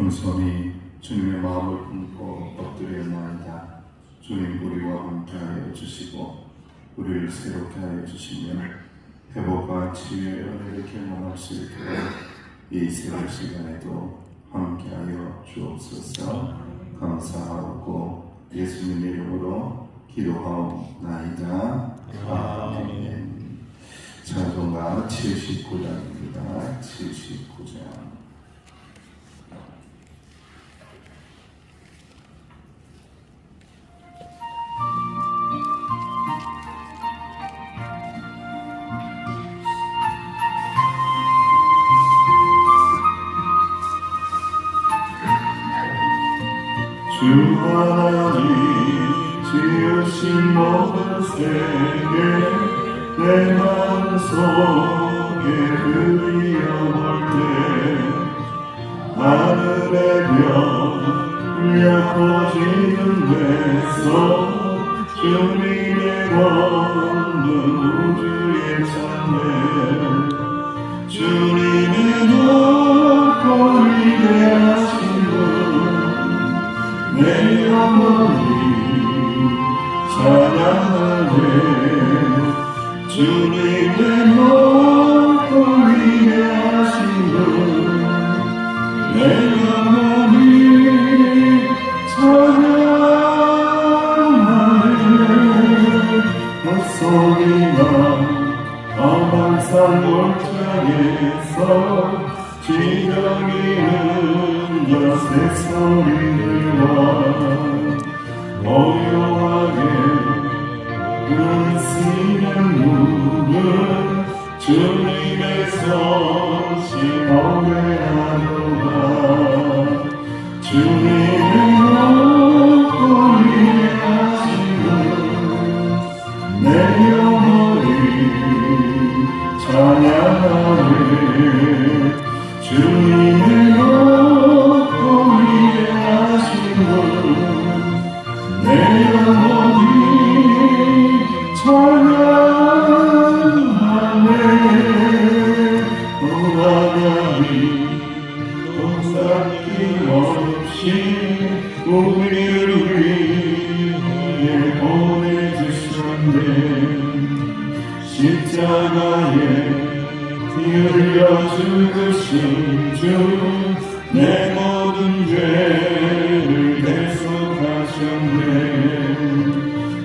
겸손히 주님의 마음을 품고 엎드려나이다. 주님 우리와 함께하여 주시고 우리를 새롭게 하여 주시면 회복과 치유의 은혜를 경험할 수 있도록 이 새벽 시간에도 함께하여 주옵소서. 감사하고 예수님 이름으로 기도하옵나이다. 아멘. 찬송가 79장입니다. 79장. 주 하나님 지으신 모든 세계 내 마음속에 그리워볼 때 하늘의 별 울려 퍼지는 데서 주님의 걷는 우주의 찬양 주님의 높고 위대하신 내 영혼이 찬양하네. 주님의 높고 위대하신 분 내 영혼이 찬양하네. 헛소리나 험한 산 골짜기에서 지정이는 여새 소리들과 오요하게 은시는 문을 주님의 성신 노래하노라. 주님의 높고 위대하심은 내 영혼이 찬양하네. 주님의 높고 위대하심은 내 영혼이 찬양하네. 오 하나님 동산길 없이 우리를 위해 보내주셨네. 십자가에 피 흘려 죽으신 주 내 모든 죄를 대속하셨네.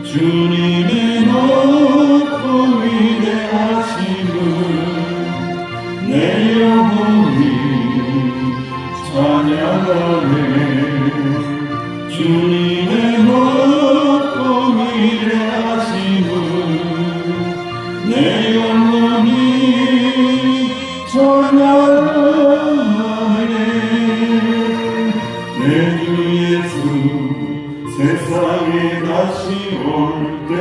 주님의 높고 위대하심은 내 영혼이 찬양하네. 주님의 높고 위대하심은 내 영혼이 찬양하네. 내 주 예수 세상에 다시 올 때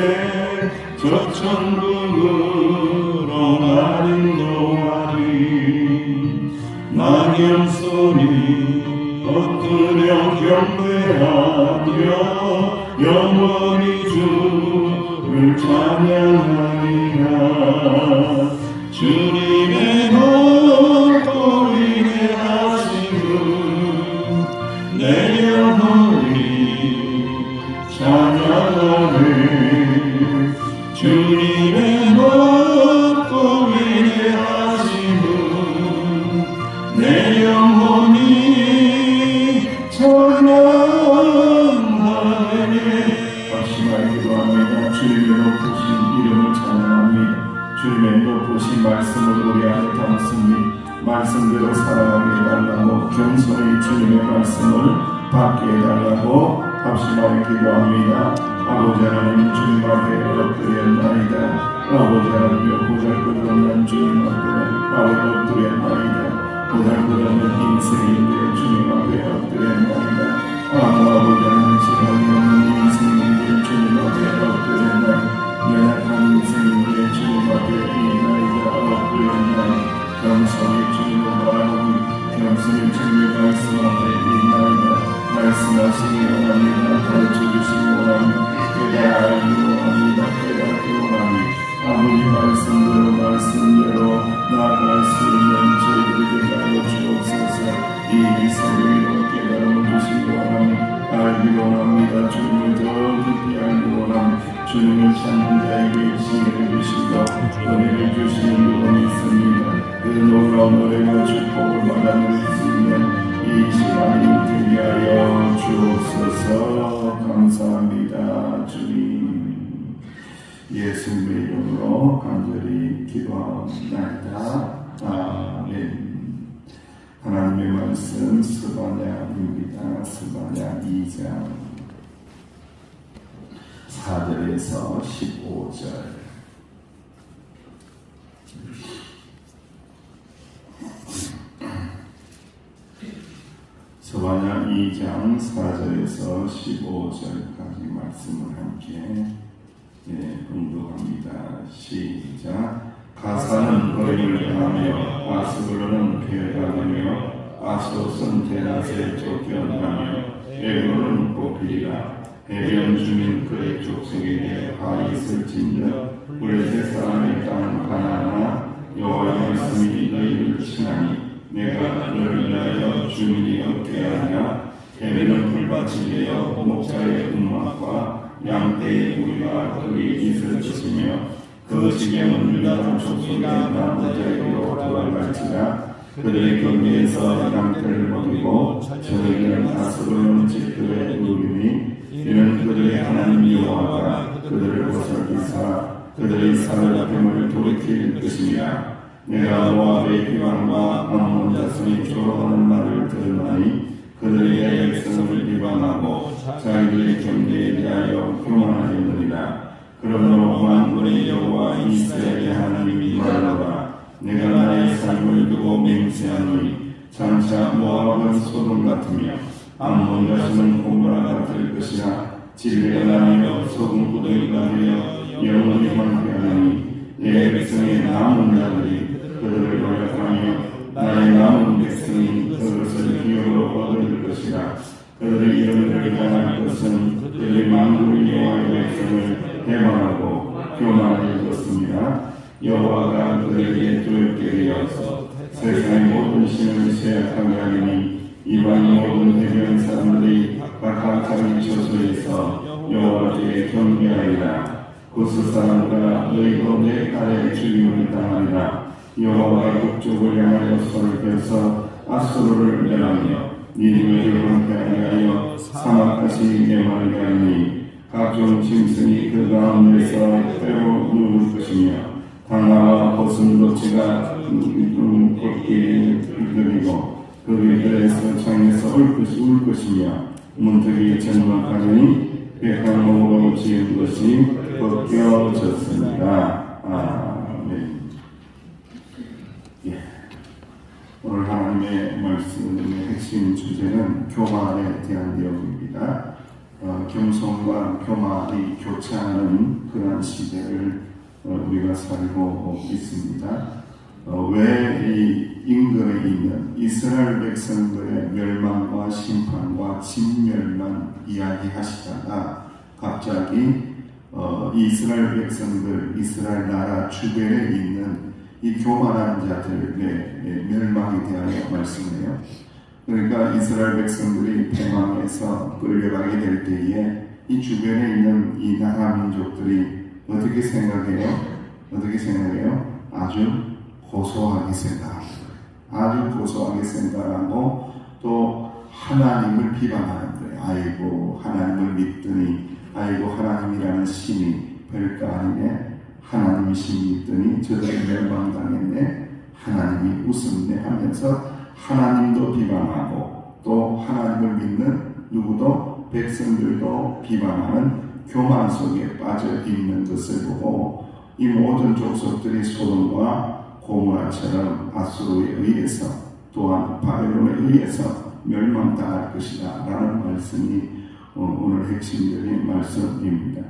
저 천국으로 날 인도하리. 낙엽 소리 엎드려 경배하며 영원히 주를 찬양하리라. 주님의 높고 위대하심은 내 영혼이 찬양하네. 주님의 높고 위대하심은 내 영혼이 찬양하네. 박심하게 기도합니다. 주님의 높으신 이름을 찬양합니다. 주님의 높으신 말씀을 우리 안에 담습니다. 말씀대로 살아가게 해달라고 겸손히 주님의 말씀을 받게 해달라고 합심하게 기도합니다. 아버지 하나님 주님 앞에 엎드렸나이다. 아버지 하나님 보잘것없는 주님 앞에 엎드렸나이다. 보잘것없는 인생인데 주님 앞에 엎드렸나이다. 아버지 하나님 시간이 없는 인생인데 주님 앞에 엎드렸나이다. 연약한 인생인데 주님 앞에 있나이다. 엎드렸나이다. 겸손히 주님을 바라보니 겸손히 주님의 말씀 앞에 있나이다. 말씀하시기 원합니다. 가르쳐주시기 원합니다. 깨달기 원합니다. 깨닫기 원합니다. 아버지 말씀대로 나아갈 수 있는 저희들에게 하여 주옵소서. 이 주셔서 감사합니다. 주님, 예수님의 이름으로 간절히 기도합니다. 아멘. 하나님의 말씀 스바냐입니다. 스바냐 2장 4절에서 15절. 스바냐 2장 4절에서 15절까지 말씀을 함께 공독합니다. 시작. 가사는 너희를 향하며 아스글론은 괴각하며 아스돗은 대낮에 쫓겨나며 에glon은 뽑히리라. 해변 주민 그의 족속에게 가 있을진저 블레셋 사람의 땅 가나안아 여호와의 말씀이 너희를 치나니 내가 너를 위하여 주민이 없게 하리라. 해변은 불밭이 되어 목자의 음악과 양떼의 우리가 거기 있을 것이며 그 지경은 유다 족속의 남자에게로 돌아갈지라. 그들의 경계에서 양떼를 먹이고 저녁에는 아스글론 집들의 누림이 이는 그들의 하나님 여호와가 그들을 보살피사 그들의 사르밧됨을 돌이킬 것이니라. 내가 모압의 비방과 암몬 자손이 조롱하는 말을 들으나니 그들의 백성을 비방하고 자기들의 경계에 대하여 교만하였느니라. 그러므로 만군의 여호와 이스라엘의 하나님이 말하노라. 내가 나의 삶을 두고 맹세하노니 장차 모압은 소돔 같으며 암몬 자손은 고모라 같을 것이라. 진리가 나며 소금 구덩이가 되어 영원히 황폐하니 내 백성의 남은 자들이 그들을 노력하며 나의 남은 백성이 그것을 기업으로 얻을 것이라. 그들의 이름을 향할 것은 그들의 만군의 여호와의 백성을 해방하고 교만하게 되었습니다. 여호와가 그들에게 두렵게 되어서 세상의 모든 신을 세약하게 하리니 이방 모든 해변 사람들이 각각 자기 처소에서 여호와께 경배하리라. 구스 사람들아 너희도 내 칼에 죽임을 당하리라. 여호와가 북쪽을 향하여 손을 펴서 아수르를 멸하며 니느웨를 황폐하게 하여 사막같이 메마르게 하니 각종 짐승이 그 가운데서 때로 누울 것이며 당나와 거슴도치가 걷기에 들리고 그 위들에서 창에서 울 것이며 문득이 전망하니 백향목으로 지은 것이 벗겨졌습니다. 아멘. 오늘 하나님의 말씀의 핵심 주제는 교만에 대한 내용입니다. 겸손과 교만이 교차하는 그러한 시대를 우리가 살고 있습니다. 왜 이 인근에 있는 이스라엘 백성들의 멸망과 심판과 진멸만 이야기하시다가 갑자기 이스라엘 백성들, 이스라엘 나라 주변에 있는 이 교만한 자들의 멸망에 대하여 말씀해요. 그러니까 이스라엘 백성들이 패망해서 끌려가게 될 때에 이 주변에 있는 이 나라 민족들이 어떻게 생각해요? 아주 고소하게 생각합니다. 아주 고소하게 생각하고 또 하나님을 비방하는 거예요. 아이고 하나님을 믿더니 아이고 하나님이라는 신이 별거 아니네. 하나님이 신 믿더니 저들이 멸망당했네. 하나님이 웃었네 하면서 하나님도 비방하고 또 하나님을 믿는 누구도 백성들도 비방하는 교만 속에 빠져 있는 것을 보고 이 모든 족속들이 소돔과 고모라처럼 아수르에 의해서 또한 바벨론에 의해서 멸망당할 것이다 라는 말씀이 오늘 핵심적인 말씀입니다.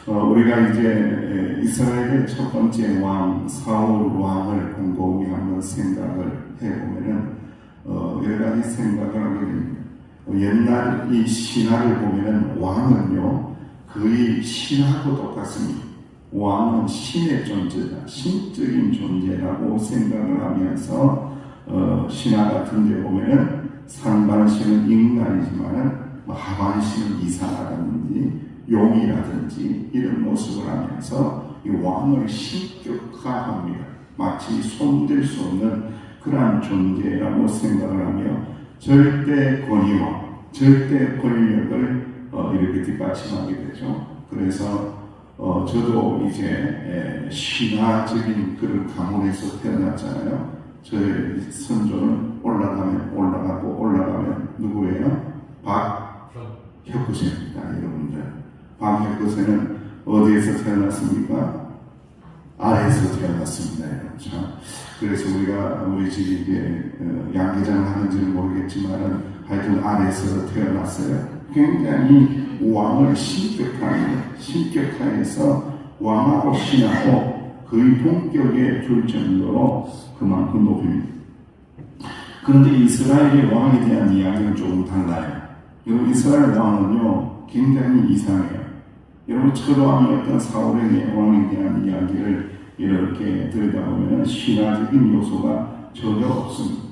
우리가 이제 이스라엘의 첫 번째 왕 사울 왕을 곰곰이 한번 생각을 해보면은 여러 가지 생각을 하게 됩니다. 옛날 이 신화를 보면은 왕은요 거의 신하고 똑같습니다. 왕은 신의 존재다, 신적인 존재라고 생각을 하면서 신화 같은 데 보면은 상반신은 인간이지만은 하반신은 이사라든지 용이라든지 이런 모습을 하면서 이 왕을 신격화합니다. 마치 손댈 수 없는 그러한 존재라고 생각을 하며 절대 권위와 절대 권력을 이렇게 뒷받침하게 되죠. 그래서 저도 이제 신화적인 그런 가문에서 태어났잖아요. 저의 선조는 올라가면 누구예요? 박혁구세입니다, 여러분들. 박혁구세는 어디에서 태어났습니까? 아래에서 태어났습니다, 여러분. 참. 그래서 우리 집이 이제 양계장을 하는지는 모르겠지만은 하여튼 아래에서 태어났어요. 굉장히 왕을 신격화해서 왕하고 신하고 거의 동격에 줄 정도로 그만큼 높입니다. 그런데 이스라엘의 왕에 대한 이야기는 조금 달라요. 여러분, 이스라엘 왕은요 굉장히 이상해요. 여러분, 첫왕이었던 사울의 왕에 대한 이야기를 이렇게 들여다보면 신화적인 요소가 전혀 없습니다.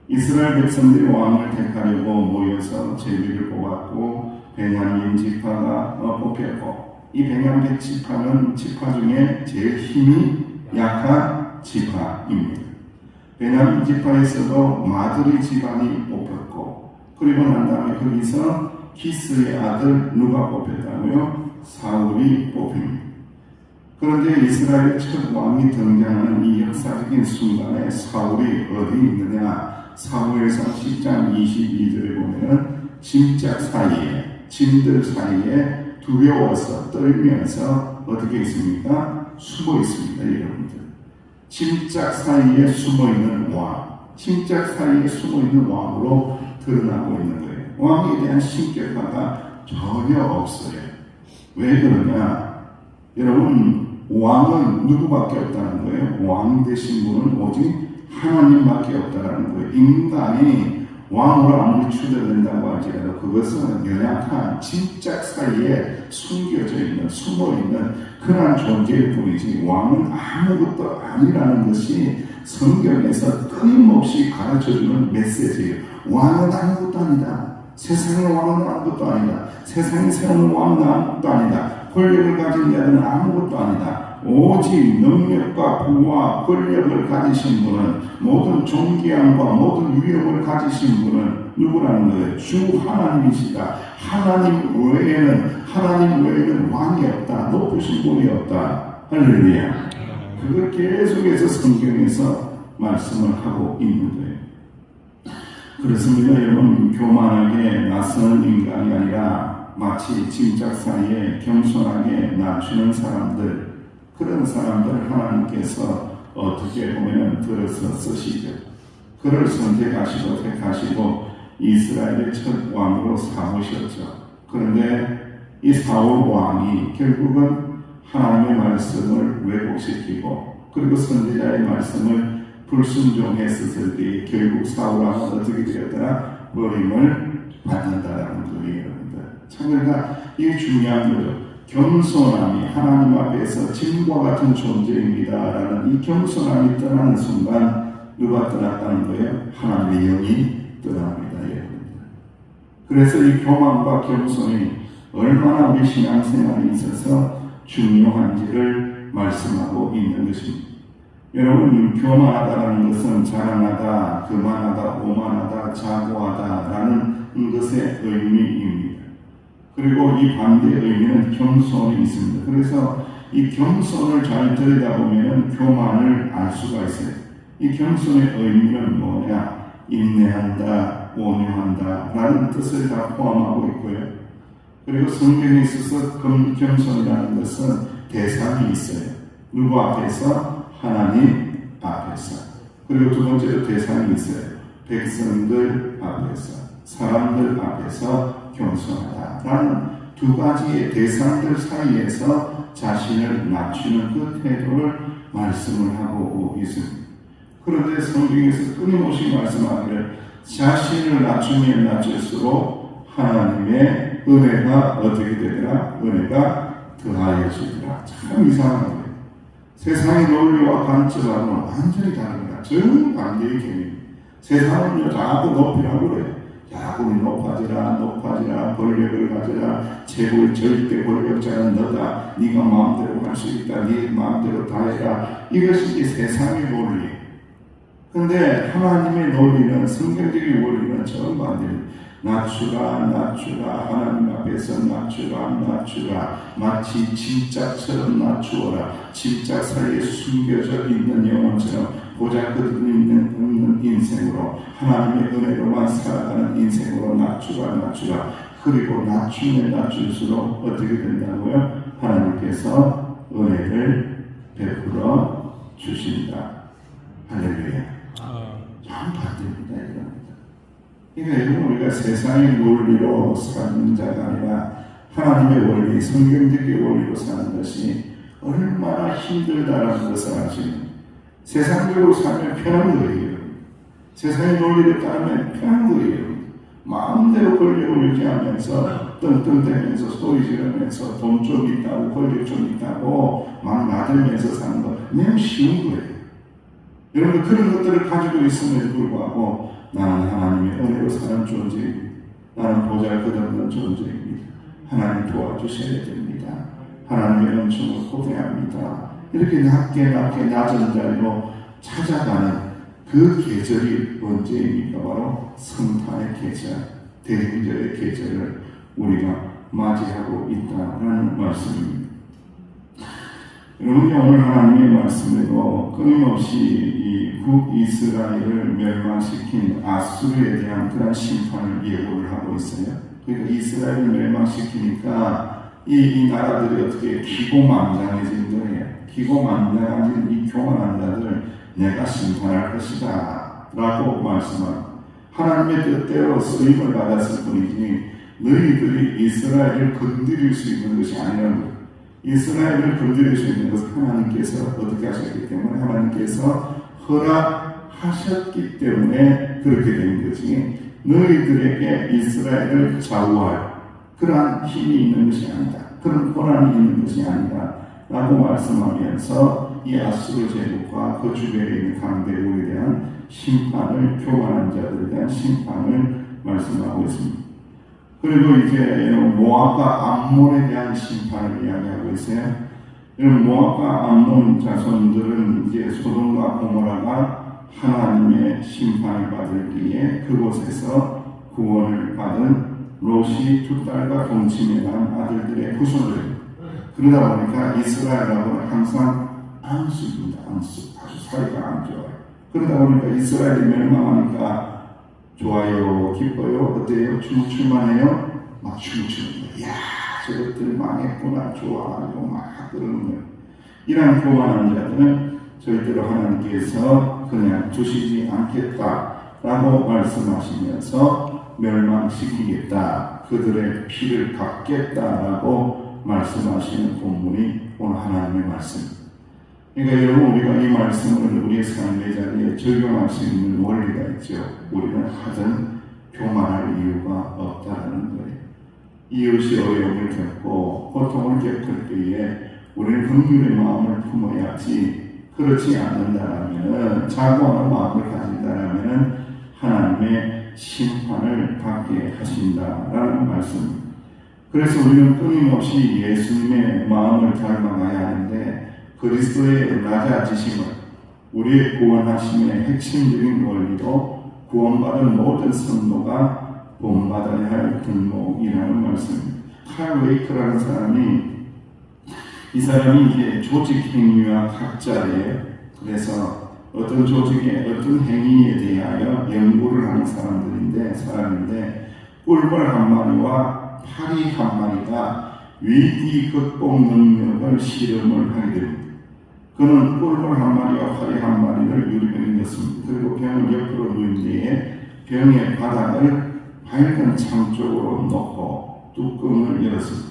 이스라엘 백성들이 왕을 택하려고 모여서 제비를 뽑았고 베냐민 지파가 뽑혔고, 이 베냐민 지파는 지파 중에 제일 힘이 약한 지파입니다. 베냐민 지파에서도 마드리 집안이 뽑혔고, 그리고 난 다음에 거기서 기스의 아들 누가 뽑혔다고요? 사울이 뽑힙니다. 그런데 이스라엘의 첫 왕이 등장하는 이 역사적인 순간에 사울이 어디 있느냐? 사무엘상 10장 22절에 보면 짐들 사이에 두려워서 떨면서 어떻게 있습니까? 숨어 있습니다, 여러분들. 짐짝 사이에 숨어 있는 왕, 짐짝 사이에 숨어 있는 왕으로 드러나고 있는 거예요. 왕에 대한 신격화가 전혀 없어요. 왜 그러냐? 여러분, 왕은 누구밖에 없다는 거예요? 왕 되신 분은 오직 하나님밖에 없다는 거예요. 인간이 왕으로 아무리 추대된다고 할지라도 그것은 연약한 짐짝 사이에 숨겨져 있는, 숨어 있는 그러한 존재일 뿐이지, 왕은 아무것도 아니라는 것이 성경에서 끊임없이 가르쳐주는 메시지예요. 왕은 아무것도 아니다. 세상의 왕은 아무것도 아니다. 세상에 세우는 왕은 아무것도 아니다. 권력을 가진 자들은 아무것도 아니다. 오직 능력과 부와 권력을 가지신 분은, 모든 존귀함과 모든 위엄을 가지신 분은 누구라는 거예요? 주 하나님이시다. 하나님 외에는 왕이 없다. 높으신 분이 없다. 할렐루야. 그걸 계속해서 성경에서 말씀을 하고 있는 거예요. 그렇습니다, 여러분. 교만하게 나서는 인간이 아니라 마치 짐짝 사이에 겸손하게 낮추는 사람들, 그런 사람들 하나님께서 어떻게 보면 들어서 쓰시죠. 그를 선택하시고 택하시고 이스라엘의 첫 왕으로 삼으셨죠. 그런데 이 사울 왕이 결국은 하나님의 말씀을 왜곡시키고, 그리고 선지자의 말씀을 불순종했을 때 결국 사울 왕은 어떻게 되었더라? 버림을 받는다라는 거예요, 여러분들. 참, 그러니까 이게 중요한 거죠. 겸손함이 하나님 앞에서 짐과 같은 존재입니다라는 이 겸손함이 떠나는 순간 누가 떠났다는 거예요? 하나님의 영이 떠납니다, 여러분들. 그래서 이 교만과 겸손이 얼마나 우리 신앙생활에 있어서 중요한지를 말씀하고 있는 것입니다. 여러분, 교만하다라는 것은 자랑하다, 거만하다, 오만하다, 자고하다라는 것의 의미입니다. 그리고 이 반대의 의미는 겸손이 있습니다. 그래서 이 겸손을 잘 들여다보면 교만을 알 수가 있어요. 이 겸손의 의미는 뭐냐? 인내한다, 온유한다 라는 뜻을 다 포함하고 있고요. 그리고 성경에 있어서 겸손이라는 것은 대상이 있어요. 누구 앞에서? 하나님 앞에서. 그리고 두 번째로 대상이 있어요. 백성들 앞에서, 사람들 앞에서 겸손하다라는 두 가지의 대상들 사이에서 자신을 낮추는 그 태도를 말씀을 하고 있습니다. 그런데 성경에서 끊임없이 말씀하기를 자신을 낮추면 낮출수록 하나님의 은혜가 어떻게 되더라? 은혜가 더하여지더라. 참 이상한 거예요. 세상의 논리와 관점하고는 완전히 다릅니다. 정반대의 개념. 세상은요, 자꾸 높이라고 그래요. 자꾸 높아지라, 권력을 가져라, 최고의 절대 권력자는 너다, 네가 마음대로 할 수 있다, 네 마음대로 다 해라. 이것이 세상의 논리. 그런데 하나님의 논리는, 성경적인 원리는 정반대입니다. 낮추라 낮추라 하나님 앞에서 낮추라 마치 짐짝처럼 낮추어라. 짐짝 사이에 숨겨져 있는 영혼처럼 보잘것없는 없는 인생으로 하나님의 은혜로만 살아가는 인생으로 낮추라. 그리고 낮추면 낮출수록 어떻게 된다고요? 하나님께서 은혜를 베풀어 주신다. 할렐루야. 반대입니다. 그러니까 여러분, 우리가 세상의 논리로 사는 자가 아니라 하나님의 원리, 성경적인 원리로 사는 것이 얼마나 힘들다라는 것을 아시는, 세상적으로 살면 편한 거예요. 세상의 논리를 따르면 편한 거예요. 마음대로 권력을 유지하면서 떵떵대면서 소리 지르면서 돈 좀 있다고 권력 좀 있다고 막 나들면서 사는 거 매우 쉬운 거예요. 여러분, 그런 것들을 가지고 있음에도 불구하고 나는 하나님의 은혜로 사는 존재입니다. 나는 보잘것없는 존재입니다. 하나님 도와주셔야 됩니다. 하나님의 은총을 고대합니다. 이렇게 낮게 낮은 자리로 찾아가는 그 계절이 언제입니까? 바로 성탄의 계절, 대림절의 계절을 우리가 맞이하고 있다는 말씀입니다. 여러분이 오늘 하나님의 말씀으로 끊임없이 이 북이스라엘을 멸망시킨 아수르에 대한 그런 심판을 예고를 하고 있어요. 그러니까 이스라엘을 멸망시키니까 이 나라들이 어떻게 기고만장해진 거예요. 기고만장해진 이 교만한 자들 내가 심판할 것이다 라고 말씀합니다. 하나님의 뜻대로 쓰임을 받았을 뿐이지 너희들이 이스라엘을 건드릴 수 있는 것이 아니라는 거예요. 이스라엘을 건드릴 수 있는 것은 하나님께서 어떻게 하셨기 때문에, 하나님께서 허락하셨기 때문에 그렇게 된 거지, 너희들에게 이스라엘을 좌우할 그러한 힘이 있는 것이 아니다, 그런 권한이 있는 것이 아니다 라고 말씀하면서 이 아수르 제국과 그 주변에 있는 강대국에 대한 심판을, 교만한 자들에 대한 심판을 말씀하고 있습니다. 그리고 이제 모압과 암몬에 대한 심판을 이야기하고 있어요. 모압과 암몬 자손들은 이제 소돔과 고모라가 하나님의 심판을 받을기에 그곳에서 구원을 받은 롯이 두 딸과 동침에 난 아들들의 후손들입니다. 그러다 보니까 이스라엘하고는 항상 안수입니다. 안수. 아주 사이가 안 좋아요. 그러다 보니까 이스라엘이 멸망하니까 좋아요, 기뻐요, 어때요? 춤출만해요? 막 춤추는 거예요. 이야, 저것들 망했구나, 좋아하고 막 그러는 거예요. 이러한 교만한 자들은 절대로 하나님께서 그냥 두시지 않겠다라고 말씀하시면서 멸망시키겠다, 그들의 피를 갚겠다라고 말씀하시는 본문이 오늘 하나님의 말씀입니다. 그러니까 여러분, 우리가 이 말씀을 우리의 삶의 자리에 적용할 수 있는 원리가 있죠. 우리는 하든 교만할 이유가 없다라는 거예요. 이웃이 어려움을 겪고 고통을 겪을 때에 우리는 긍휼의 마음을 품어야지, 그렇지 않는다라면, 자고하는 마음을 가진다라면 하나님의 심판을 받게 하신다라는 말씀입니다. 그래서 우리는 끊임없이 예수님의 마음을 닮아가야 하는데, 그리스도의 낮아지심을 우리의 구원하심의 핵심적인 원리로 구원받은 모든 성도가 본받아야 할 등목이라는 말씀입니다. 칼 웨이크라는 사람이, 이 사람이 이제 조직 행위와 학자예요. 그래서 어떤 조직의 어떤 행위에 대하여 연구를 하는 사람인데 꿀벌 한 마리와 파리 한 마리가 위기 극복 능력을 실험을 하게 됩니다. 그는 꿀벌 한 마리와 파리 한 마리를 유리병에 넣습니다. 그리고 병을 옆으로 누인 뒤에 병의 바닥을 밝은 창 쪽으로 놓고 뚜껑을 열었습니다.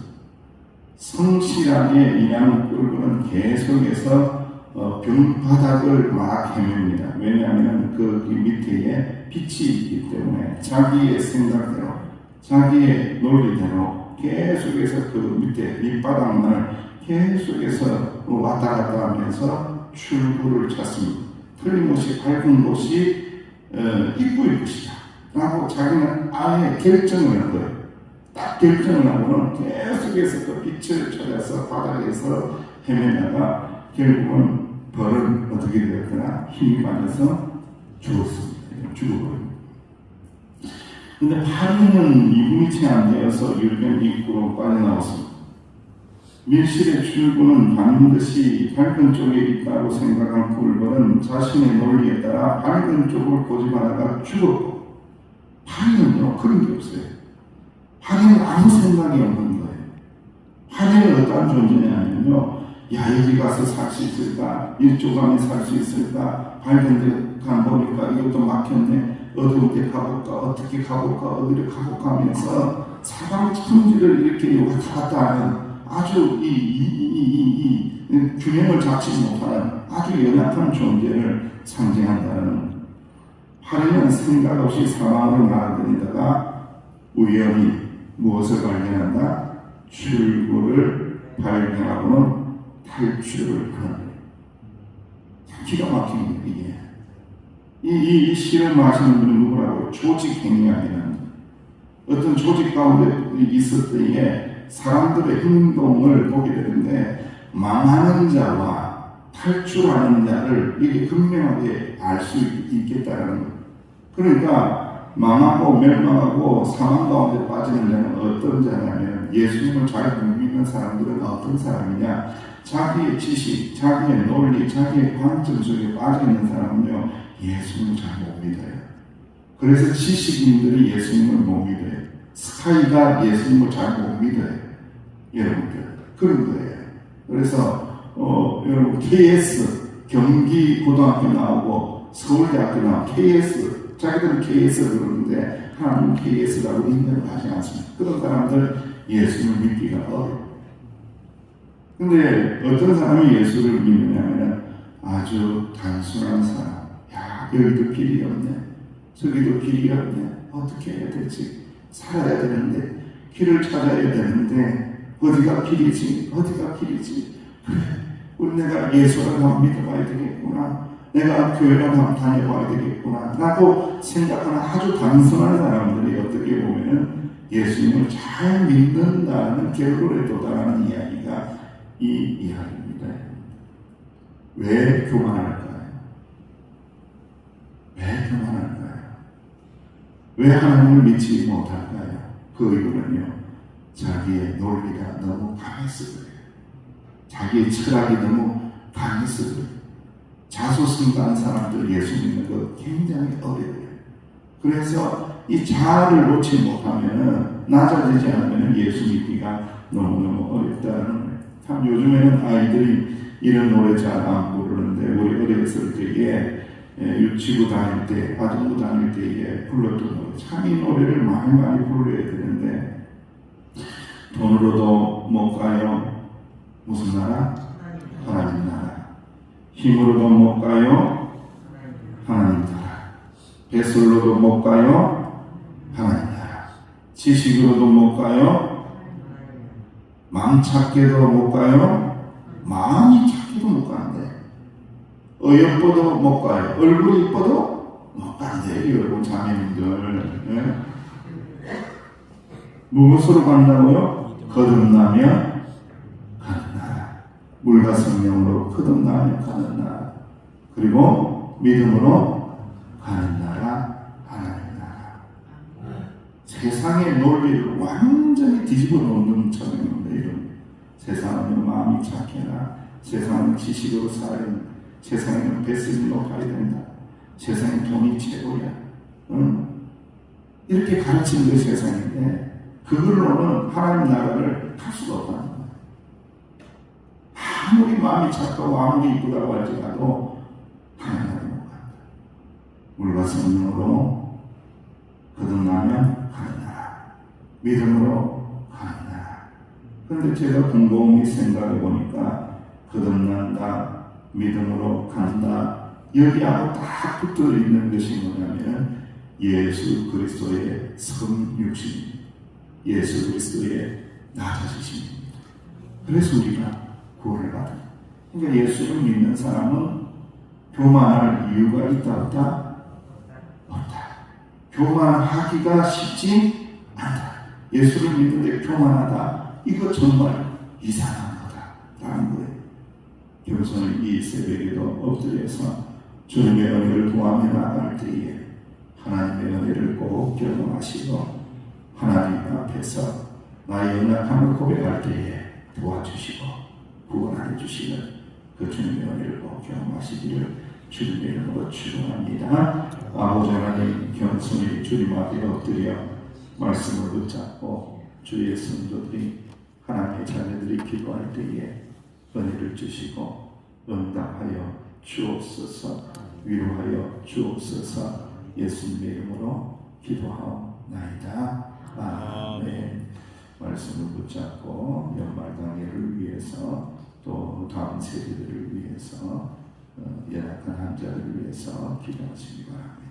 성실하게 일하는 꿀벌은 계속해서 병 바닥을 막 헤맵니다. 왜냐하면 그 밑에 빛이 있기 때문에 자기의 생각대로, 자기의 논리대로 계속해서 그 밑에 밑바닥만을 계속해서 왔다 갔다 하면서 출구를 찾습니다. 틀림없이 밝은 곳이 입구일 것이다 라고 자기는 아예 결정을 한 거예요. 딱 결정을 하고는 계속해서 그 빛을 찾아서 바닥에서 헤매다가 결국은 벌은 어떻게 되었더라? 힘이 빠져서 죽었습니다. 죽어버립니다. 근데 파리는 이분이 제한되어서 유령 입구로 빠져나왔습니다. 밀실의 출구는 반드시 밝은 쪽에 있다고 생각한 꿀벌은 자신의 논리에 따라 밝은 쪽을 고집하다가 죽었고, 파리는요 그런 게 없어요. 파리는 아무 생각이 없는 거예요. 파리는 어떠한 존재냐면요, 야 여기 가서 살 수 있을까? 이쪽 안에 살 수 있을까? 밝은 데 가보니까 이것도 막혔네. 어두운 데 가볼까? 어떻게 가볼까? 어디를 가볼까? 하면서 사방 천지를 이렇게 왔다 갔다 하는 아주 이 균형을 잡지 못하는 아주 연약한 존재를 상징한다는, 파리는 생각 없이 사방으로 날아다니다가 우연히 무엇을 발견한다? 출구를 발견하고는 탈출을 하는 거예요. 기가 막힌 거예요, 이게. 이 시를 마시는 분은 누구라고? 조직 행위학이라는, 어떤 조직 가운데 있을 때에 사람들의 행동을 보게 되는데, 망하는 자와 탈출하는 자를 이게 분명하게 알 수 있겠다라는 거예요. 그러니까 망하고 멸망하고 사망 가운데 빠지는 자는 어떤 자냐면, 예수님을 잘 못 믿는 사람들은 어떤 사람이냐? 자기의 지식, 자기의 논리, 자기의 관점 속에 빠져있는 사람은요, 예수님을 잘 못 믿어요. 그래서 지식인들이 예수님을 못 믿어요. 스카이가 예수님을 잘 못 믿어요. 여러분들 그런 거예요. 그래서 여러분 KS 경기 고등학교 나오고 서울대학교 나오고 KS, 자기들은 KS를 그러는데 하나님은 KS라고 인정을 하지 않습니다. 그런 사람들 예수님을 믿기가 어려워요. 근데 어떤 사람이 예수를 믿느냐면 아주 단순한 사람. 야, 여기도 길이 없네. 저기도 길이 없네. 어떻게 해야 되지? 살아야 되는데, 길을 찾아야 되는데, 어디가 길이지? 어디가 길이지? 그래, 내가 예수를 한번 믿어봐야 되겠구나. 내가 교회를 한번 다녀봐야 되겠구나. 라고 생각하는 아주 단순한 사람들이 어떻게 보면 예수님을 잘 믿는다는 결론에 도달하는 이야기가 이 이야기입니다. 왜 교만할까요? 왜 교만할까요? 왜 하나님을 믿지 못할까요? 그 이유는요, 자기의 논리가 너무 강해서 그래요. 자기의 철학이 너무 강해서 그래요. 자소승가한 사람들 예수 믿는 거 굉장히 어려워요. 그래서 이 자아를 놓지 못하면, 낮아지지 않으면 예수 믿기가 너무너무 어렵다는 거예요. 참 요즘에는 아이들이 이런 노래 잘 안 부르는데, 우리 어렸을 때에 유치부 다닐 때, 아동부 다닐 때에 불렀던 노래, 참 이 노래를 많이 불러야 되는데, 돈으로도 못 가요. 무슨 나라? 하나님 나라. 힘으로도 못 가요. 하나님 나라. 배설로도 못 가요. 하나님 나라. 지식으로도 못 가요. 마음 찾게도 못 가요. 마음이 찾기도 못 가는데, 어여뻐도 못 가요. 얼굴이 이뻐도 못 가는데, 여러분 자매님들, 예? 무엇으로 간다고요? 거듭나면 가는 나라. 물과 성령으로 거듭나면 가는 나라. 그리고 믿음으로 가는 나라, 하나님 나라. 세상의 논리를 완전히 뒤집어 놓는 처형입니다. 이런 세상은 마음이 착해라. 세상은 지식으로 살아야 된다. 세상에는 배슬이 높아야 된다. 세상에 돈이 최고야. 이렇게 가르치는 게 세상인데, 그걸로는 하나님 나라를 갈 수가 없다는 거예요. 아무리 마음이 착하고 아무리 이쁘다고 할지라도 하나님 나라를 못 간다. 물과 성령으로 거듭나면 가는 나라, 믿음으로 가는 나라. 그런데 제가 곰곰이 생각해 보니까 거듭난다, 믿음으로 간다, 여기하고 딱 붙어 있는 것이 뭐냐면 예수 그리스도의 성육신입니다. 예수 그리스도의 낮아지심입니다. 그래서 우리가 구원을 받아요. 그러니까 예수를 믿는 사람은 교만할 이유가 있다 없다? 없다. 교만하기가 쉽지 않다. 예수를 믿는데 교만하다, 이거 정말 이상한 거다라는 거예요. 그래서 이 새벽에도 엎드려서 주님의 은혜를 구하며 나갈 때에 하나님의 은혜를 꼭 경험하시고 하나님 앞에서 나의 연약함을 고백할 때에 도와주시고 구원하여 주시는 그 주님의 은혜를 꼭 경험하시기를 주님의 이름으로 축원합니다. 아버지 하나님, 겸손히 주님 앞에 엎드려 말씀을 붙잡고 주의 성도들이 하나님의 자녀들이 기도할 때에 은혜를 주시고 응답하여 주옵소서, 위로하여 주옵소서. 예수님의 이름으로 기도하옵나이다. 아멘. 말씀을 붙잡고 연말 당회를 위해서 또 다음 세대들을 위해서 연약한 환자들을 위해서 기도하시기 바랍니다.